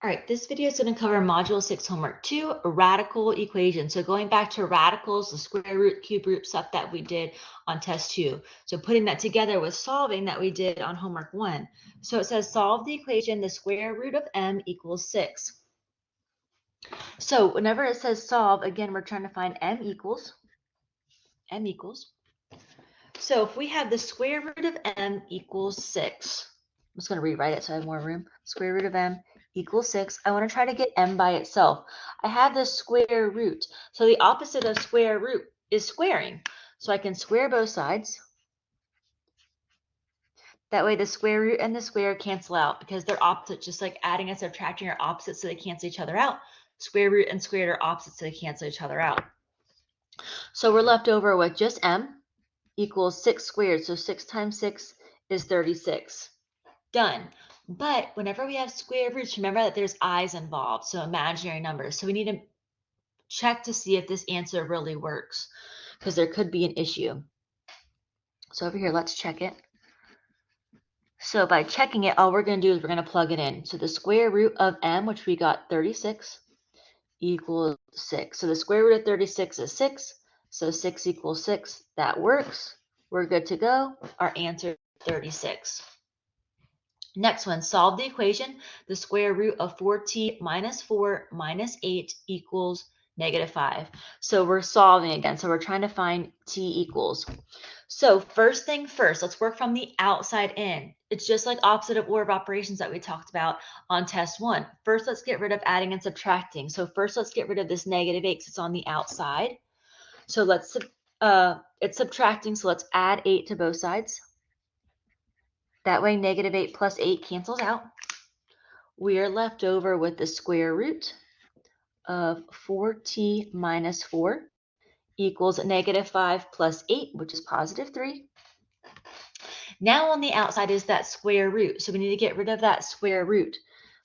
All right, this video is going to cover Module 6 Homework 2, radical equations. So going back to radicals, the square root, cube root stuff that we did on test 2. So putting that together with solving that we did on Homework 1. So it says solve the equation, the square root of m equals 6. So whenever it says solve, again, we're trying to find m equals. So if we have the square root of m equals 6, I'm just going to rewrite it so I have more room. Square root of m equals 6. I want to try to get m by itself. I have the square root. So the opposite of square root is squaring. So I can square both sides. That way the square root and the square cancel out because they're opposite, just like adding and subtracting are opposites, so they cancel each other out. Square root and square root are opposites, so they cancel each other out. So we're left over with just m equals 6 squared. So 6 times 6 is 36. Done. But whenever we have square roots, remember that there's i's involved, so imaginary numbers. So we need to check to see if this answer really works because there could be an issue. So over here, let's check it. So by checking it, all we're going to do is we're going to plug it in. So the square root of m, which we got 36, equals 6. So the square root of 36 is 6. So 6 equals 6. That works. We're good to go. Our answer is 36. Next one, solve the equation. The square root of 4t minus 4 minus 8 equals -5. So we're solving again. So we're trying to find t equals. So first thing first, let's work from the outside in. It's just like opposite of order of operations that we talked about on test 1. First, let's get rid of adding and subtracting. So first, let's get rid of this -8 because it's on the outside. So it's subtracting, so let's add 8 to both sides. That way, -8 plus 8 cancels out. We are left over with the square root of 4t minus 4 equals -5 plus 8, which is +3. Now on the outside is that square root, so we need to get rid of that square root.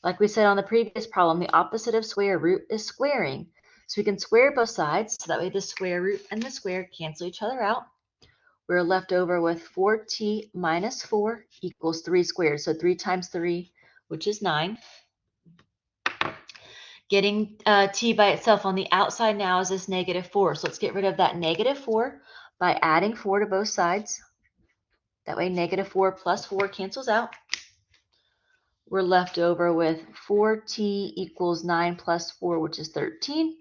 Like we said on the previous problem, the opposite of square root is squaring. So we can square both sides, so that way the square root and the square cancel each other out. We're left over with 4t minus 4 equals 3 squared. So 3 times 3, which is 9. Getting t by itself on the outside now is this -4. So let's get rid of that -4 by adding 4 to both sides. That way -4 plus 4 cancels out. We're left over with 4t equals 9 plus 4, which is 13.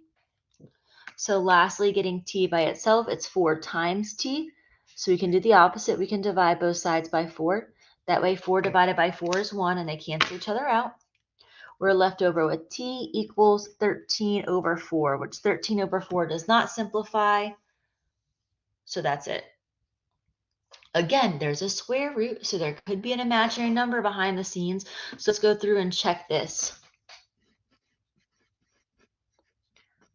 So lastly, getting t by itself, it's 4 times t. So we can do the opposite. We can divide both sides by 4. That way 4 divided by 4 is 1, and they cancel each other out. We're left over with t equals 13 over 4, which 13 over 4 does not simplify. So that's it. Again, there's a square root, so there could be an imaginary number behind the scenes. So let's go through and check this.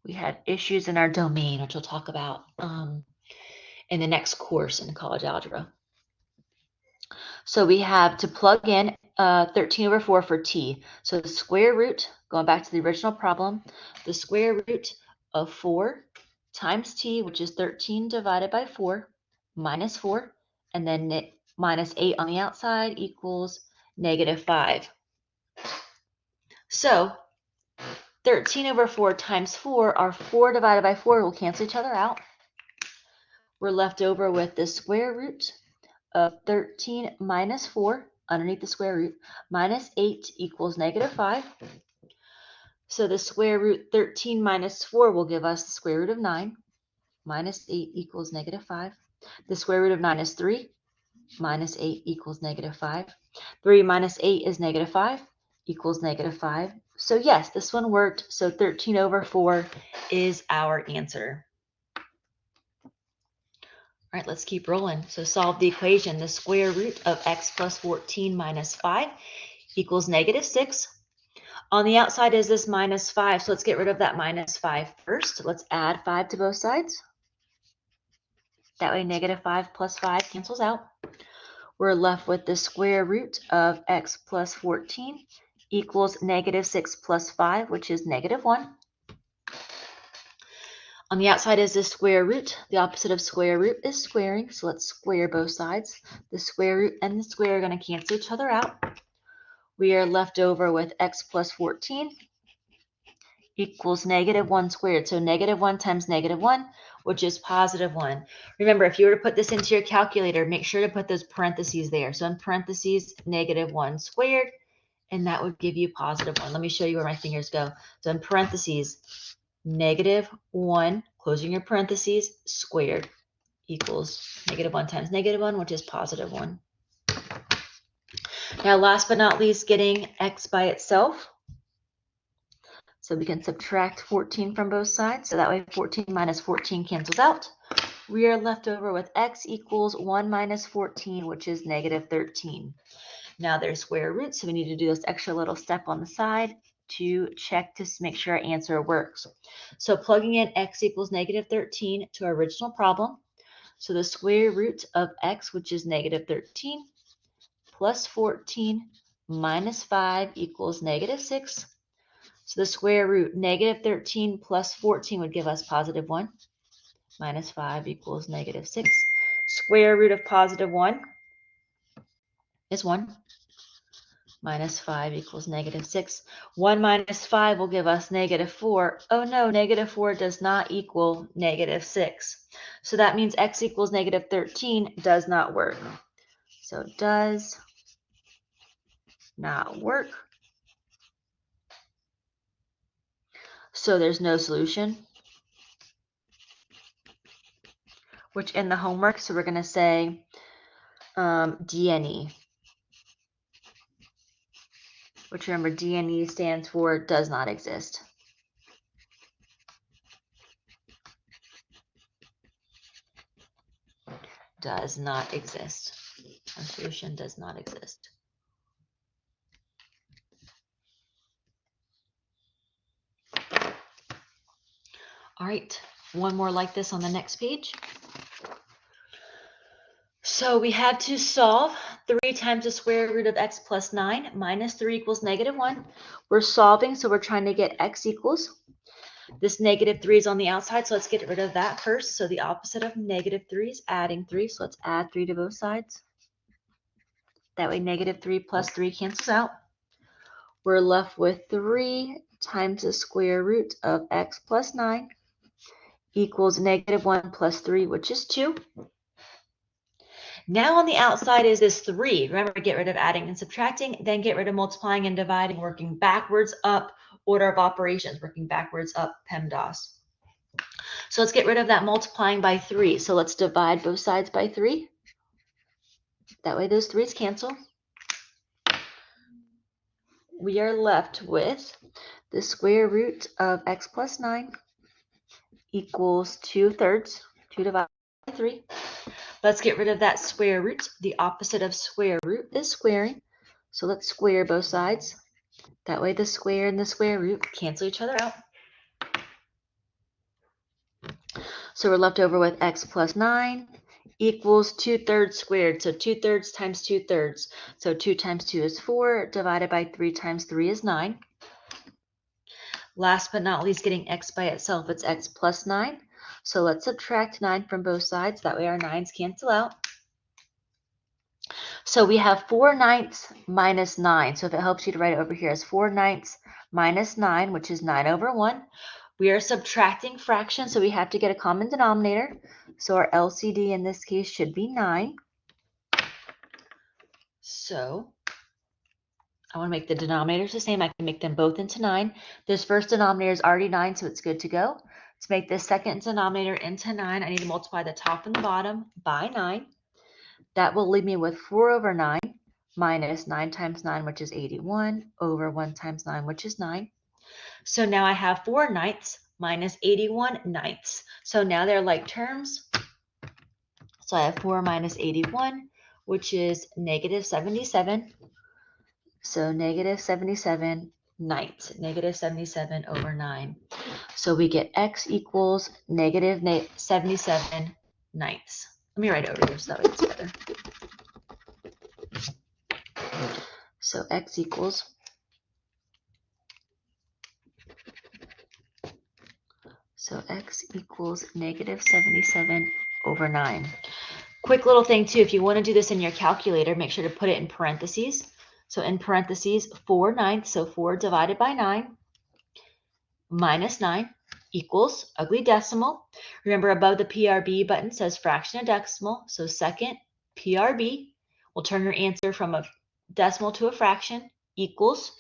We had issues in our domain, which we'll talk about in the next course in college algebra. So we have to plug in 13 over 4 for t. So the square root, going back to the original problem, the square root of 4 times t, which is 13 divided by 4, minus 4, and then minus 8 on the outside equals -5. So 13 over 4 times 4, our 4 divided by 4 will cancel each other out. We're left over with the square root of 13 minus 4, underneath the square root, minus 8 equals -5. So the square root 13 minus 4 will give us the square root of 9. Minus 8 equals -5. The square root of 9 is 3. Minus 8 equals -5. 3 minus 8 is -5 equals -5. So yes, this one worked. So 13 over 4 is our answer. All right, let's keep rolling. So solve the equation. The square root of x plus 14 minus 5 equals -6. On the outside is this -5, so let's get rid of that -5 first. Let's add 5 to both sides. That way -5 plus 5 cancels out. We're left with the square root of x plus 14 equals -6 plus 5, which is -1. On the outside is the square root. The opposite of square root is squaring, so let's square both sides. The square root and the square are going to cancel each other out. we are left over with x plus 14 equals -1 squared. So -1 times -1, which is +1. Remember, if you were to put this into your calculator, make sure to put those parentheses there. So in parentheses, -1 squared, and that would give you +1. Let me show you where my fingers go. So in parentheses, -1, closing your parentheses, squared equals -1 times -1, which is +1. Now, last but not least, getting x by itself. So we can subtract 14 from both sides. So that way 14 minus 14 cancels out. We are left over with x equals 1 minus 14, which is -13. Now there's square roots, so we need to do this extra little step on the side to check to make sure our answer works. So plugging in x equals -13 to our original problem. So the square root of x, which is -13, plus 14 minus 5 equals -6. So the square root, -13 plus 14 would give us +1. Minus 5 equals -6. Square root of +1 is 1. Minus 5 equals -6. 1 minus 5 will give us -4. Oh no, -4 does not equal -6. So that means x equals -13 does not work. So it does not work. So there's no solution, which in the homework, so we're going to say DNE, which remember DNE stands for does not exist. Does not exist. Our solution does not exist. All right, one more like this on the next page. So we have to solve 3 times the square root of x plus 9 minus 3 equals -1. We're solving, so we're trying to get x equals. This -3 is on the outside, so let's get rid of that first. So the opposite of -3 is adding 3, so let's add 3 to both sides. That way -3 plus 3 cancels out. We're left with 3 times the square root of x plus 9 equals -1 plus 3, which is 2. Now on the outside is this 3. Remember, get rid of adding and subtracting, then get rid of multiplying and dividing, working backwards up order of operations, working backwards up PEMDAS. So let's get rid of that multiplying by 3. So let's divide both sides by 3. That way those 3's cancel. We are left with the square root of x plus 9 equals 2/3. 2 divided by 3. Let's get rid of that square root. The opposite of square root is squaring. So let's square both sides. That way the square and the square root cancel each other out. So we're left over with x plus 9 equals 2/3 squared. So 2/3 times 2/3. So 2 times 2 is 4, divided by 3 times 3 is 9. Last but not least, getting x by itself, it's x plus 9. So let's subtract 9 from both sides. That way our 9's cancel out. So we have 4/9 minus 9. So if it helps you to write it over here as 4/9 minus 9, which is 9 over 1. We are subtracting fractions, so we have to get a common denominator. So our LCD in this case should be 9. So I want to make the denominators the same. I can make them both into 9. This first denominator is already 9, so it's good to go. To make this second denominator into 9, I need to multiply the top and the bottom by 9. That will leave me with 4 over 9 minus 9 times 9, which is 81, over 1 times 9, which is 9. So now I have 4/9 minus 81/9. So now they're like terms. So I have 4 minus 81, which is -77. So -77/9, -77 over 9. So we get x equals -77/9. Let me write it over here so that way it's better. So x equals -77 over 9. Quick little thing too, if you want to do this in your calculator, make sure to put it in parentheses. So in parentheses, 4/9, so 4 divided by 9 minus 9 equals ugly decimal. Remember, above the PRB button says fraction of decimal, so second PRB will turn your answer from a decimal to a fraction equals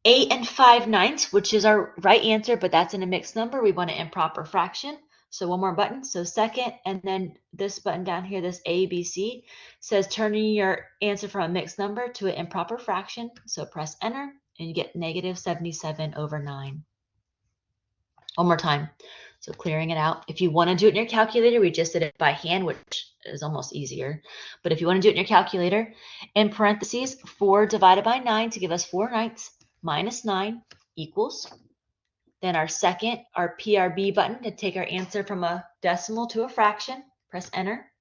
8 5/9, which is our right answer, but that's in a mixed number. We want an improper fraction. So one more button, so second, and then this button down here, this ABC, says turning your answer from a mixed number to an improper fraction. So press enter, and you get -77/9. One more time. So clearing it out. If you want to do it in your calculator, we just did it by hand, which is almost easier. But if you want to do it in your calculator, in parentheses, 4 divided by 9 to give us 4/9 minus 9 equals. Then our second, our PRB button to take our answer from a decimal to a fraction. Press enter.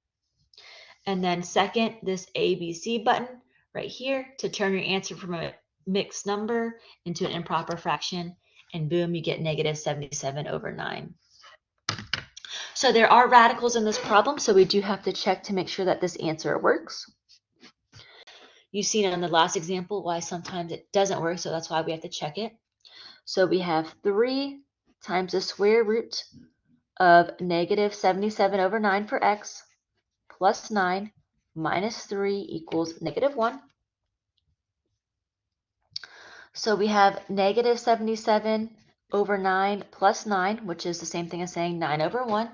And then second, this ABC button right here to turn your answer from a mixed number into an improper fraction. And boom, you get -77/9. So there are radicals in this problem, so we do have to check to make sure that this answer works. You've seen on the last example why sometimes it doesn't work, so that's why we have to check it. So we have 3 times the square root of -77/9 for x plus 9 minus 3 equals -1. So we have -77/9 plus 9, which is the same thing as saying 9/1.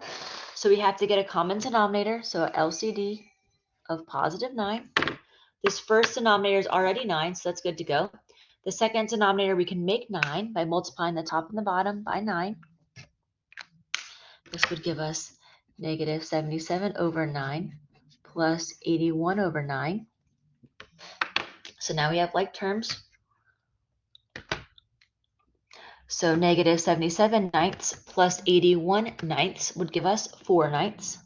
So we have to get a common denominator, so LCD of +9. This first denominator is already 9, so that's good to go. The second denominator, we can make 9 by multiplying the top and the bottom by 9. This would give us -77/9 plus 81/9. So now we have like terms. So -77/9 plus 81/9 would give us 4/9.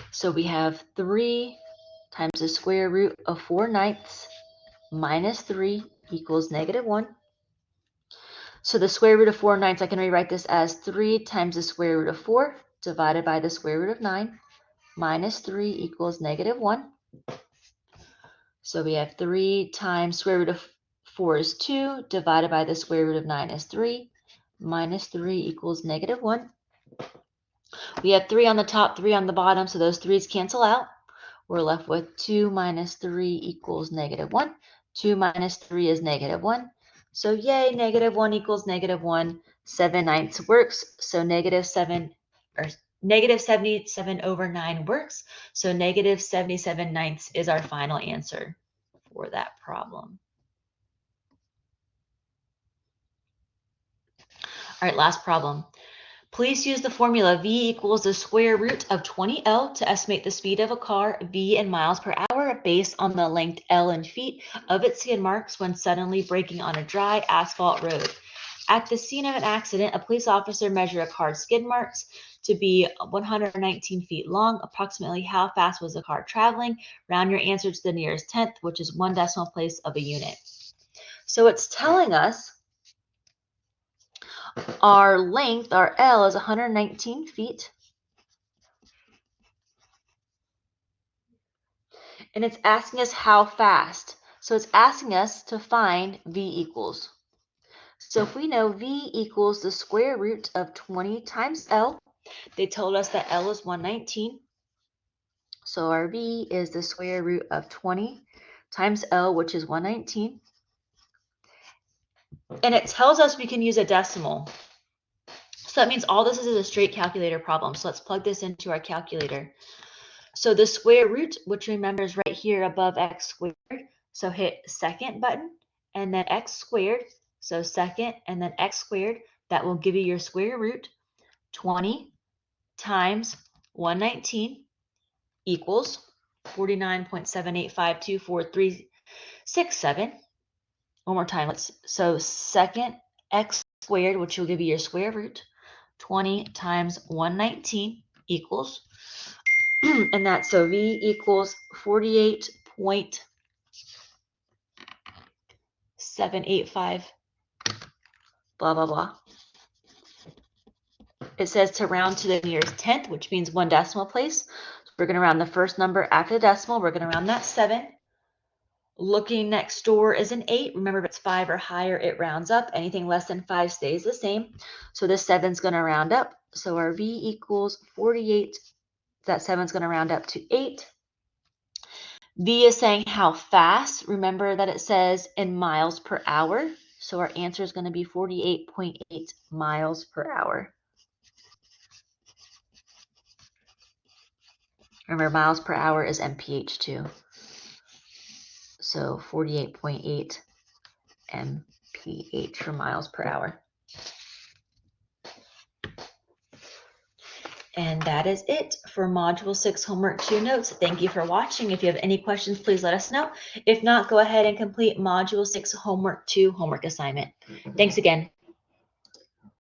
So we have 3 times the square root of 4/9 minus 3 equals -1. So the square root of 4/9, I can rewrite this as 3 times the square root of 4 divided by the square root of 9 minus 3 equals -1. So we have 3 times square root of 4 is 2 divided by the square root of 9 is 3 minus 3 equals -1. We have 3 on the top, 3 on the bottom, so those 3's cancel out. We're left with 2 minus 3 equals -1. 2 minus 3 is -1. So yay, -1 equals -1. 7/9 works. So -77/9 works. So -77/9 is our final answer for that problem. All right, last problem. Please use the formula V equals the square root of 20L to estimate the speed of a car V in miles per hour based on the length L in feet of its skid marks when suddenly braking on a dry asphalt road. At the scene of an accident, a police officer measured a car's skid marks to be 119 feet long. Approximately how fast was the car traveling? Round your answer to the nearest tenth, which is 1 decimal place of a unit. So it's telling us our length, our L, is 119 feet. And it's asking us how fast. So it's asking us to find V equals. So if we know V equals the square root of 20 times L, they told us that L is 119. So our V is the square root of 20 times L, which is 119. And it tells us we can use a decimal. So that means all this is a straight calculator problem. So let's plug this into our calculator. So the square root, which remember is right here above x squared. So hit second button and then x squared. So second and then x squared. That will give you your square root. 20 times 119 equals 49.78524367. One more time. So second x squared, which will give you your square root. 20 times 119 equals, and that's so V equals 48.785, blah, blah, blah. It says to round to the nearest tenth, which means 1 decimal place. So we're going to round the first number after the decimal. We're going to round that 7. Looking next door is an 8. Remember, if it's 5 or higher, it rounds up. Anything less than 5 stays the same. So this 7 is going to round up. So our V equals 48. That 7 is going to round up to 8. V is saying how fast. Remember that it says in miles per hour. So our answer is going to be 48.8 miles per hour. Remember, miles per hour is mph too. So 48.8 mph for miles per hour. And that is it for Module 6 Homework 2 notes. Thank you for watching. If you have any questions, please let us know. If not, go ahead and complete Module 6 Homework 2 homework assignment. Thanks again.